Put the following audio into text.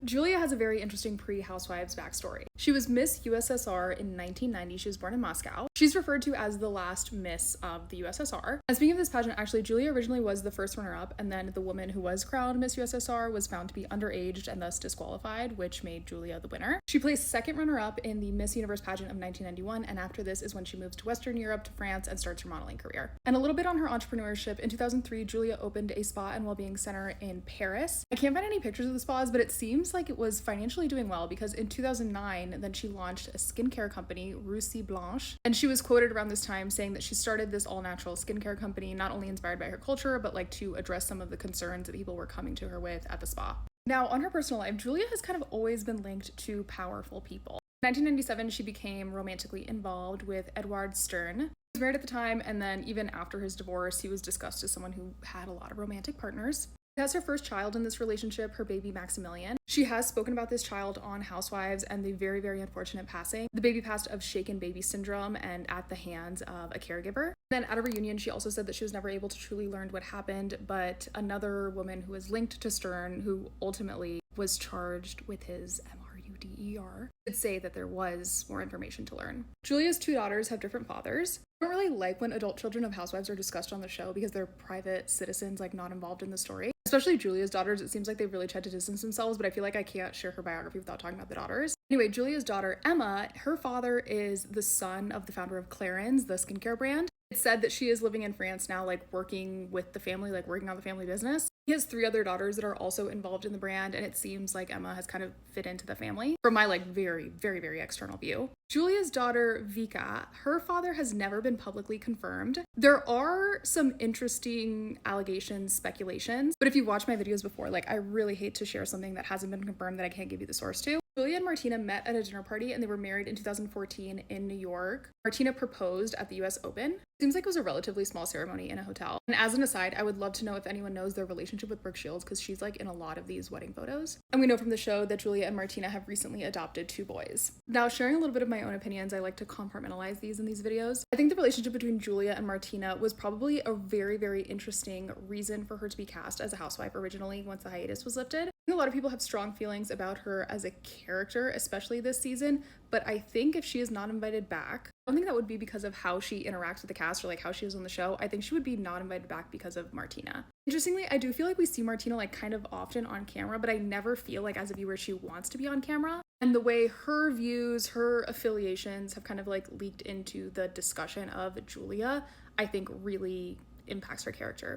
Julia has a very interesting pre-Housewives backstory. She was Miss USSR in 1990. She was born in Moscow. She's referred to as the last Miss of the USSR. And speaking of this pageant, actually, Julia originally was the first runner-up, and then the woman who was crowned Miss USSR was found to be underage and thus disqualified, which made Julia the winner. She placed second runner-up in the Miss Universe pageant of 1991, and after this is when she moves to Western Europe, to France, and starts her modeling career. And a little bit on her entrepreneurship, in 2003, Julia opened a spa and wellbeing center in Paris. I can't find any pictures of the spas, but it seems like it was financially doing well, because in 2009, then she launched a skincare company, Russie Blanche, and she was quoted around this time saying that she started this all-natural skincare company not only inspired by her culture, but like to address some of the concerns that people were coming to her with at the spa. Now, on her personal life, Julia has kind of always been linked to powerful people. In 1997, she became romantically involved with Edward Stern. He was married at the time, and then even after his divorce, he was discussed as someone who had a lot of romantic partners. She has her first child in this relationship, her baby Maximilian. She has spoken about this child on Housewives and the very, very unfortunate passing. The baby passed of shaken baby syndrome and at the hands of a caregiver. Then at a reunion, she also said that she was never able to truly learn what happened, but another woman who was linked to Stern, who ultimately was charged with his MRUDER, did say that there was more information to learn. Julia's two daughters have different fathers. I don't really like when adult children of housewives are discussed on the show because they're private citizens, like not involved in the story. Especially Julia's daughters, it seems like they really tried to distance themselves, but I feel like I can't share her biography without talking about the daughters. Anyway, Julia's daughter, Emma, her father is the son of the founder of Clarins, the skincare brand. It's said that she is living in France now, like working with the family, like working on the family business. He has three other daughters that are also involved in the brand, and it seems like Emma has kind of fit into the family from my like very, very, very external view. Julia's daughter, Vika, her father has never been publicly confirmed. There are some interesting allegations, speculations, but if you watched my videos before, like I really hate to share something that hasn't been confirmed that I can't give you the source to. Julia and Martina met at a dinner party and they were married in 2014 in New York. Martina proposed at the US Open. Seems like it was a relatively small ceremony in a hotel. And as an aside, I would love to know if anyone knows their relationship with Brooke Shields, because she's like in a lot of these wedding photos. And we know from the show that Julia and Martina have recently adopted two boys. Now, sharing a little bit of my own opinions, I like to compartmentalize these in these videos. I think the relationship between Julia and Martina was probably a very, very interesting reason for her to be cast as a housewife originally once the hiatus was lifted. I think a lot of people have strong feelings about her as a character, especially this season, but I think if she is not invited back, I don't think that would be because of how she interacts with the cast or like how she is on the show. I think she would be not invited back because of Martina. Interestingly, I do feel like we see Martina like kind of often on camera, but I never feel like as a viewer she wants to be on camera. And the way her views, her affiliations have kind of like leaked into the discussion of Julia, I think really impacts her character.